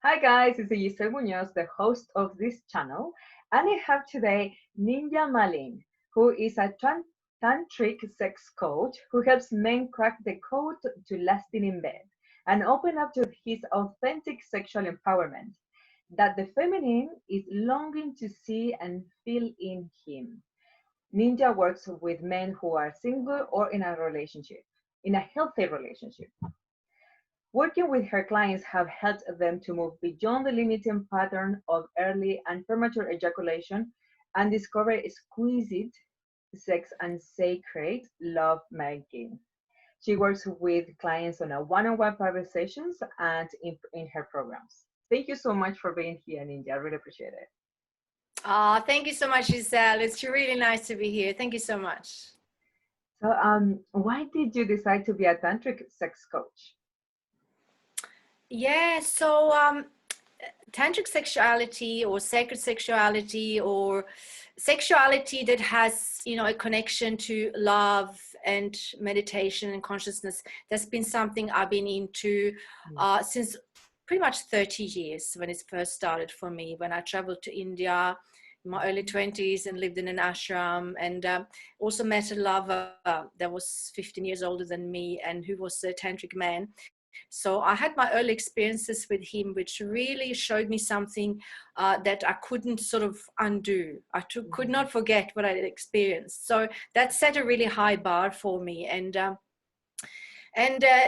Hi guys, it's Gisell Munoz, the host of this channel, and I have today Nitya Mahlynn, who is a tantric sex coach who helps men crack the code to lasting in bed and open up to his authentic sexual empowerment that the feminine is longing to see and feel in him. Ninja works with men who are single or in a relationship, in a healthy relationship. Working with her clients have helped them to move beyond the limiting pattern of early and premature ejaculation and discover exquisite sex and sacred love making. She works with clients on a one-on-one private sessions and in her programs. Thank you so much for being here, Ninja. I really appreciate it. Thank you so much, Giselle. It's really nice to be here. Thank you so much. So, why did you decide to be a tantric sex coach? Yeah, so tantric sexuality or sacred sexuality or sexuality that has, a connection to love and meditation and consciousness, that's been something I've been into since pretty much 30 years when it first started for me, when I traveled to India in my early 20s and lived in an ashram, and also met a lover that was 15 years older than me and who was a tantric man. So I had my early experiences with him, which really showed me something that I couldn't sort of undo. Could not forget what I had experienced. So that set a really high bar for me. And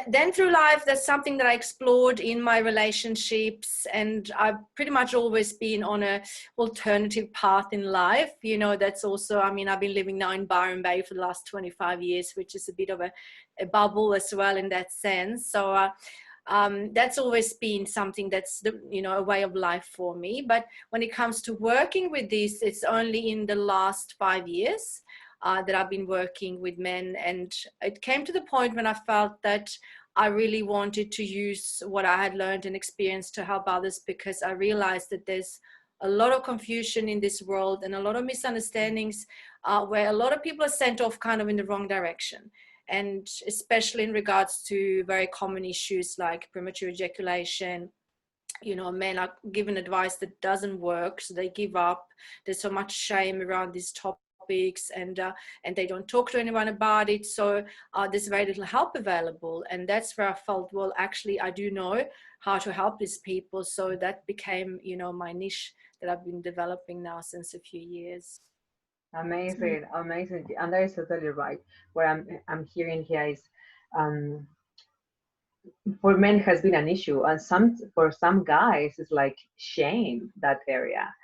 then through life, that's something that I explored in my relationships, and I've pretty much always been on a alternative path in life. That's also, I've been living now in Byron Bay for the last 25 years, which is a bit of a bubble as well in that sense. So that's always been something that's a way of life for me. But when it comes to working with this, it's only in the last 5 years that I've been working with men, and it came to the point when I felt that I really wanted to use what I had learned and experienced to help others, because I realized that there's a lot of confusion in this world and a lot of misunderstandings where a lot of people are sent off kind of in the wrong direction. And especially in regards to very common issues like premature ejaculation, men are given advice that doesn't work, so they give up. There's so much shame around these topics, and they don't talk to anyone about it. So there's very little help available, and that's where I felt, well, actually I do know how to help these people. So that became my niche that I've been developing now since a few years. Amazing, amazing, and that is totally right. What I'm hearing here is, um, for men has been an issue, and for some guys it's like shame that area,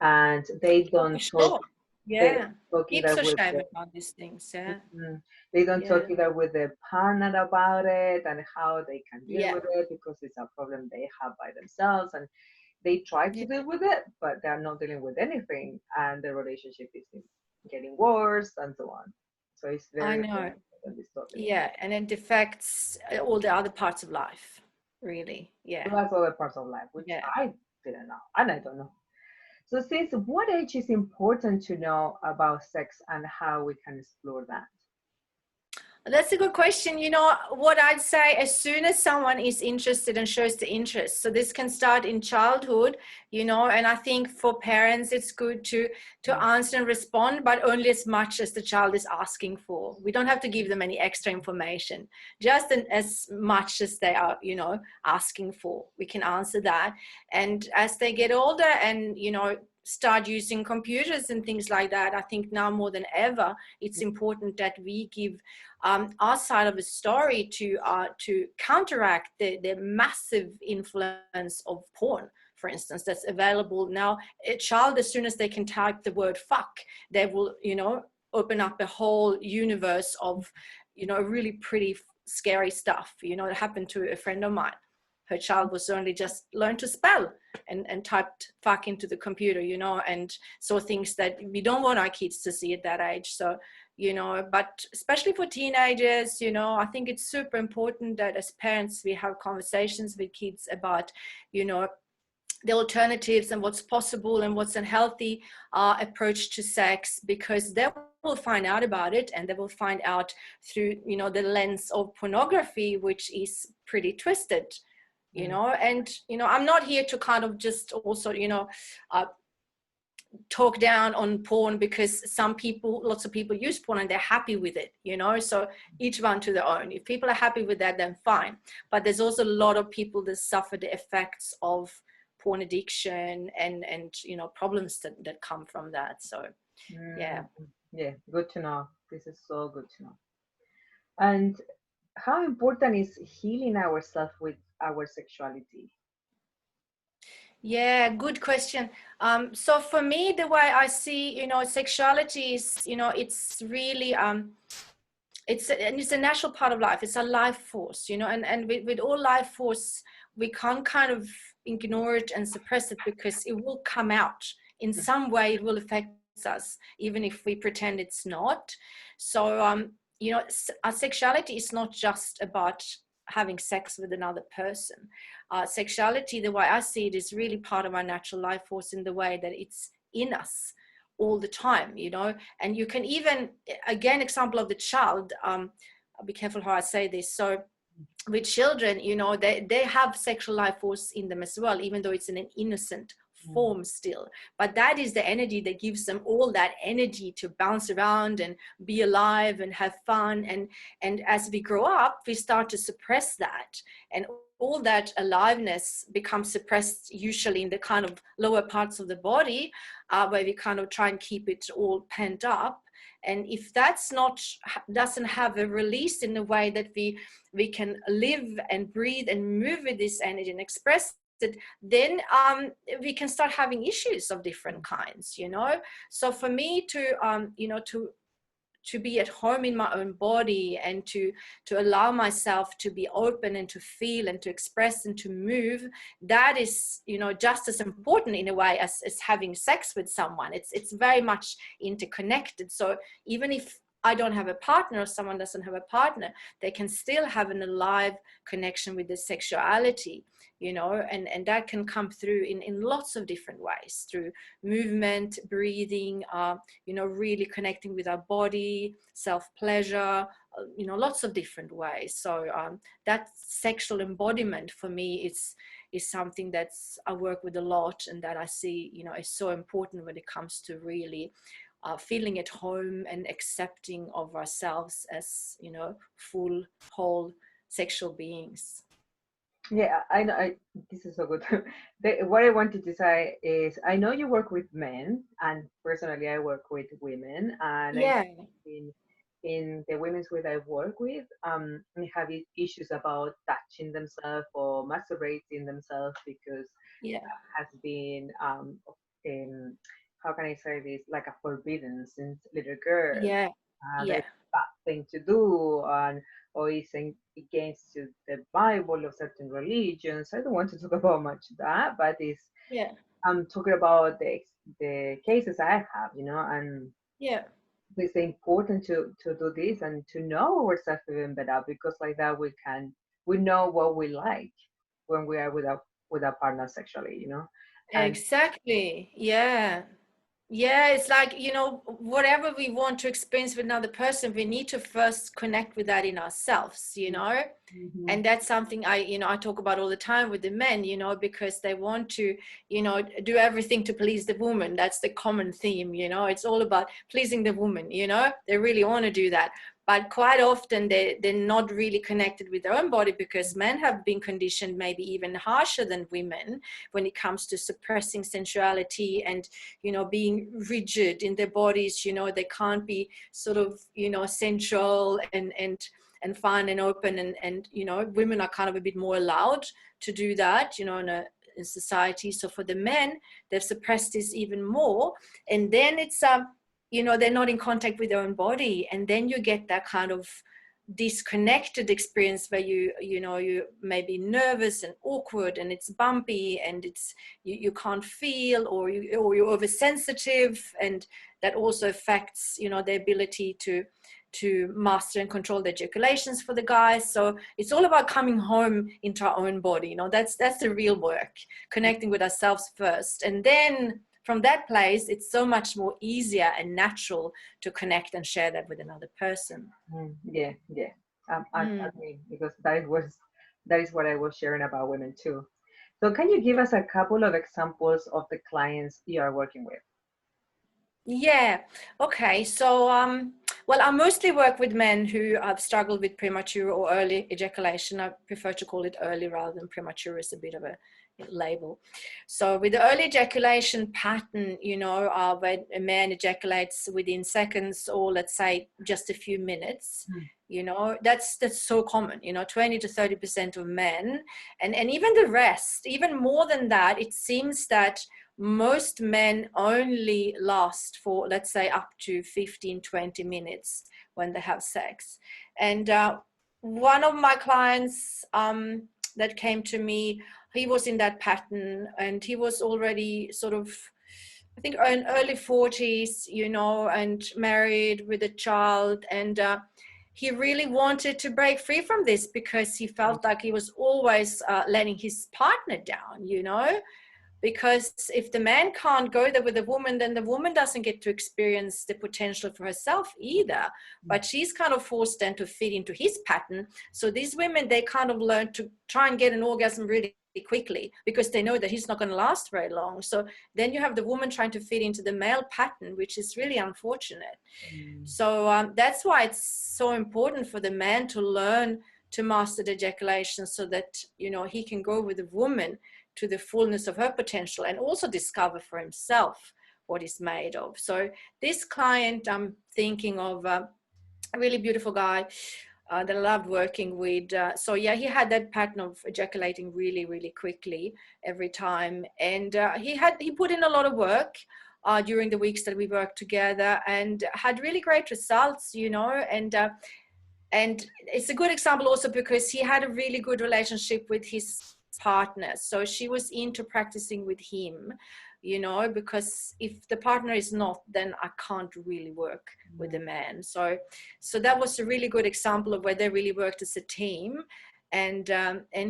and they For don't talk. sure. They Yeah, talk keeps either so with shame the, about these things. Yeah. they don't talk Yeah. either with the partner about it and how they can deal Yeah. with it because it's a problem they have by themselves, and they try to Yeah. deal with it, but they're not dealing with anything, and the relationship is getting worse and so on. So it's I very, very know. important, this topic. Yeah, and it affects all the other parts of life, really. So Yeah. that's other parts of life, which Yeah. I didn't know, and I don't know. So, since what age is important to know about sex and how we can explore that? That's a good question. What I'd say, as soon as someone is interested and shows the interest. So this can start in childhood, and I think for parents, it's good to answer and respond, but only as much as the child is asking for. We don't have to give them any extra information, just as much as they are, asking for. We can answer that. And as they get older and, start using computers and things like that, I think now more than ever, it's important that we give our side of the story to counteract the massive influence of porn, for instance, that's available now. A child, as soon as they can type the word fuck, they will open up a whole universe of really pretty scary stuff. It happened to a friend of mine. Her child was only just learned to spell and typed fuck into the computer, and saw things that we don't want our kids to see at that age. So but especially for teenagers, I think it's super important that as parents we have conversations with kids about the alternatives and what's possible and what's unhealthy approach to sex, because they will find out about it, and they will find out through the lens of pornography, which is pretty twisted. you know. And I'm not here to kind of just also talk down on porn, because lots of people use porn and they're happy with it, so each one to their own. If people are happy with that, then fine. But there's also a lot of people that suffer the effects of porn addiction and problems that come from that. So yeah. Good to know. This is so good to know. And how important is healing ourselves with our sexuality? Yeah, good question. So for me, the way I see, sexuality is, it's really, it's a natural part of life. It's a life force, and with all life force, we can't kind of ignore it and suppress it, because it will come out in some way. It will affect us, even if we pretend it's not. So, our sexuality is not just about having sex with another person. Sexuality, the way I see it, is really part of our natural life force, in the way that it's in us all the time, and you can even, again, example of the child, I'll be careful how I say this. So with children, they have sexual life force in them as well, even though it's in an innocent form still. But that is the energy that gives them all that energy to bounce around and be alive and have fun. And as we grow up, we start to suppress that, and all that aliveness becomes suppressed, usually in the kind of lower parts of the body, where we kind of try and keep it all pent up. And if that's doesn't have a release in the way that we can live and breathe and move with this energy and express it, then we can start having issues of different kinds, So for me to be at home in my own body, and to allow myself to be open and to feel and to express and to move, that is, just as important in a way as having sex with someone. It's very much interconnected. So even if I don't have a partner, or someone doesn't have a partner, they can still have an alive connection with the sexuality, and that can come through in lots of different ways, through movement, breathing, really connecting with our body, self-pleasure, lots of different ways. So that sexual embodiment for me is something that's I work with a lot, and that I see, is so important when it comes to really feeling at home and accepting of ourselves as, full, whole sexual beings. Yeah, I know. This is so good. What I wanted to say is, I know you work with men, and personally, I work with women, and I Yeah. in the women's with I work with, they have issues about touching themselves or masturbating themselves, because Yeah. has been how can I say this, like a forbidden since little girls. Yeah. That's Yeah. a bad thing to do, and or it's against the Bible of certain religions. I don't want to talk about much of that, but Yeah. I'm talking about the cases I have, and Yeah. it's important to do this and to know ourselves even better, because like that we know what we like when we are with our partner sexually, and Exactly. Yeah. Yeah, it's like, whatever we want to experience with another person, we need to first connect with that in ourselves, Mhm. And that's something I talk about all the time with the men, because they want to, do everything to please the woman. That's the common theme, it's all about pleasing the woman, they really want to do that. But quite often they're not really connected with their own body, because men have been conditioned maybe even harsher than women when it comes to suppressing sensuality and, being rigid in their bodies. They can't be sort of, sensual and fun and open, and women are kind of a bit more allowed to do that, in society. So for the men, they've suppressed this even more, and then it's they're not in contact with their own body, and then you get that kind of disconnected experience where you may be nervous and awkward, and it's bumpy, and it's you can't feel, or you're oversensitive, and that also affects the ability to master and control the ejaculations for the guys. So it's all about coming home into our own body. That's the real work, connecting with ourselves first, and then from that place, it's so much more easier and natural to connect and share that with another person. Yeah, I agree, because that was that is what I was sharing about women too. So can you give us a couple of examples of the clients you are working with? Yeah. Okay. So, well, I mostly work with men who have struggled with premature or early ejaculation. I prefer to call it early rather than premature. It's a bit of a label. So with the early ejaculation pattern, when a man ejaculates within seconds or let's say just a few minutes, that's so common, 20 to 30% of men, and even the rest, even more than that, it seems that most men only last for, let's say, up to 15-20 minutes when they have sex. And one of my clients that came to me, he was in that pattern, and he was already sort of, I think, in early 40s, and married with a child. And he really wanted to break free from this because he felt like he was always letting his partner down, because if the man can't go there with the woman, then the woman doesn't get to experience the potential for herself either. But she's kind of forced then to fit into his pattern. So these women, they kind of learn to try and get an orgasm really quickly because they know that he's not going to last very long. So then you have the woman trying to fit into the male pattern, which is really unfortunate. So that's why it's so important for the man to learn to master the ejaculation so that, he can go with the woman to the fullness of her potential and also discover for himself what he's made of. So this client, I'm thinking of a really beautiful guy that I loved working with. So yeah, he had that pattern of ejaculating really, really quickly every time. And he put in a lot of work during the weeks that we worked together and had really great results, and it's a good example also because he had a really good relationship with his partner. So she was into practicing with him, because if the partner is not, then I can't really work with the man. So that was a really good example of where they really worked as a team. And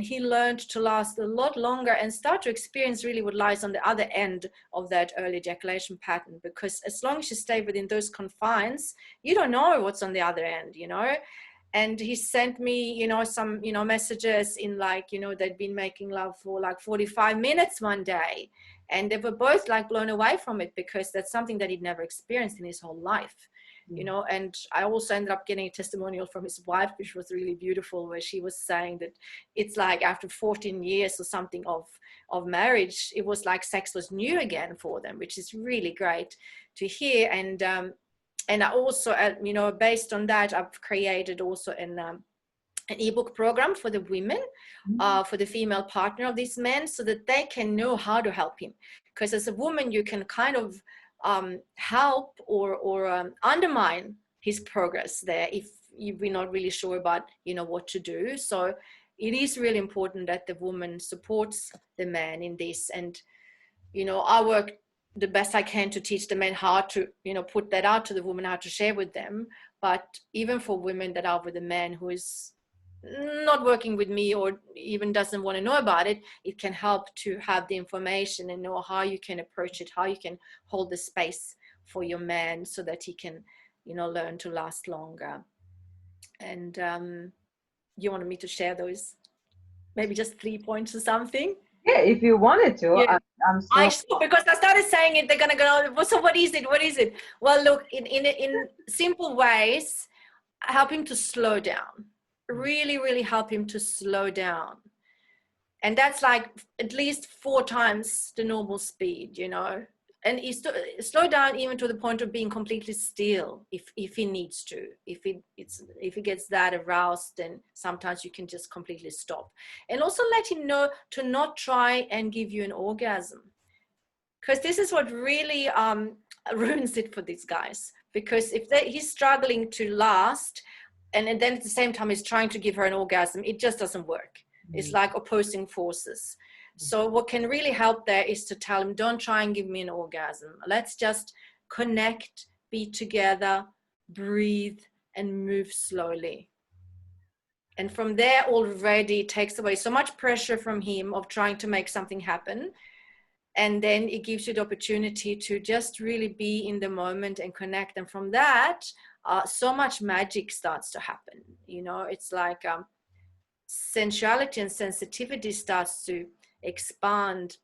he learned to last a lot longer and start to experience really what lies on the other end of that early ejaculation pattern, because as long as you stay within those confines, you don't know what's on the other end, And he sent me, some, messages in like, they'd been making love for like 45 minutes one day. And they were both like blown away from it because that's something that he'd never experienced in his whole life, And I also ended up getting a testimonial from his wife, which was really beautiful, where she was saying that it's like after 14 years or something of marriage, it was like sex was new again for them, which is really great to hear. And I also, based on that, I've created also an ebook program for the women, for the female partner of these men, so that they can know how to help him. Because as a woman, you can kind of help or undermine his progress there if you're not really sure about, what to do. So it is really important that the woman supports the man in this. And, I work the best I can to teach the men how to, put that out to the woman, how to share with them. But even for women that are with a man who is not working with me or even doesn't want to know about it, it can help to have the information and know how you can approach it, how you can hold the space for your man so that he can, learn to last longer. And you wanted me to share those, maybe just 3 points or something? Yeah, if you wanted to. Yeah. I'm so Because I started saying it, they're gonna go, well, so what is it? Well, look, in simple ways, help him to slow down. Really, really help him to slow down. And that's like at least 4 times the normal speed, And he slow down even to the point of being completely still if he needs to. If he gets that aroused, then sometimes you can just completely stop. And also let him know to not try and give you an orgasm. Because this is what really ruins it for these guys. Because if he's struggling to last, and then at the same time he's trying to give her an orgasm, it just doesn't work. It's like opposing forces. So what can really help there is to tell him, don't try and give me an orgasm. Let's just connect, be together, breathe, and move slowly. And from there already it takes away so much pressure from him of trying to make something happen. And then it gives you the opportunity to just really be in the moment and connect. And from that, so much magic starts to happen. It's like sensuality and sensitivity starts to expand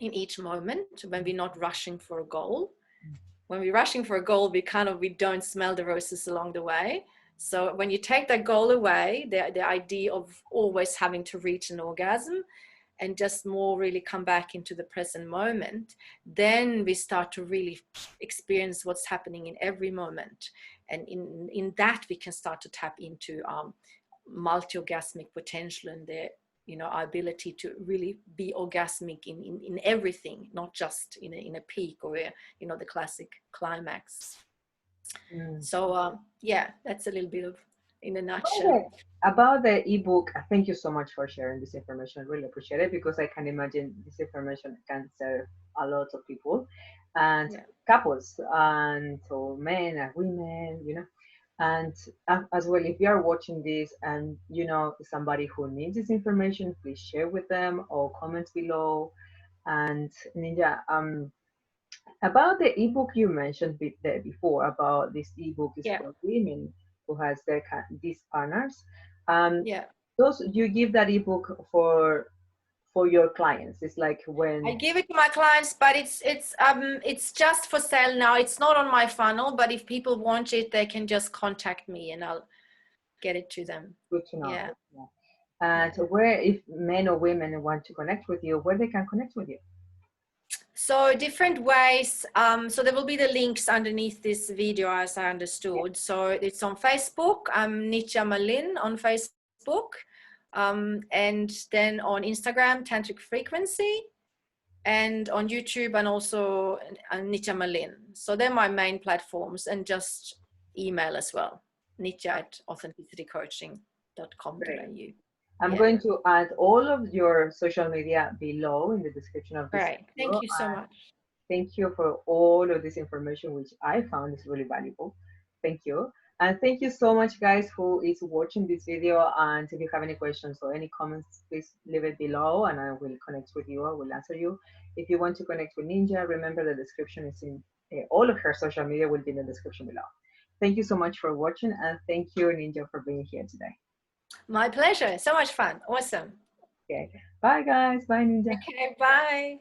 in each moment when we're not rushing for a goal. When we're rushing for a goal, we don't smell the roses along the way. So when you take that goal away, the idea of always having to reach an orgasm, and just more really come back into the present moment, then we start to really experience what's happening in every moment. And in that, we can start to tap into multi-orgasmic potential and our ability to really be orgasmic in everything, not just in a peak or the classic climax. So yeah, that's a little bit of in a nutshell. Okay. About the ebook, thank you so much for sharing this information. Really appreciate it, because I can imagine this information can serve a lot of people and couples, and so men and women, and as well, if you are watching this and you know somebody who needs this information, please share with them or comment below. And Ninja, about the ebook you mentioned before, about this ebook is for women who has these partners. Those you give that ebook for your clients. It's like when I give it to my clients, but it's just for sale now. It's not on my funnel, but if people want it, they can just contact me and I'll get it to them. Good to know. Yeah. And where, if men or women want to connect with you, where they can connect with you? So different ways. So there will be the links underneath this video, as I understood. So it's on Facebook. I'm Nitya Mahlynn on Facebook. And then on Instagram, Tantric Frequency, and on YouTube, and also Nitya Mahlynn. So they're my main platforms, and just email as well, nitya@authenticitycoaching.com.au. I'm going to add all of your social media below in the description of this video. Thank you so much. Thank you for all of this information, which I found is really valuable. Thank you. And thank you so much, guys, who is watching this video. And if you have any questions or any comments, please leave it below and I will connect with you. I will answer you. If you want to connect with Ninja, remember the description is in all of her social media will be in the description below. Thank you so much for watching, and thank you, Ninja, for being here today. My pleasure. So much fun. Awesome. Okay. Bye, guys. Bye, Ninja. Okay. Bye.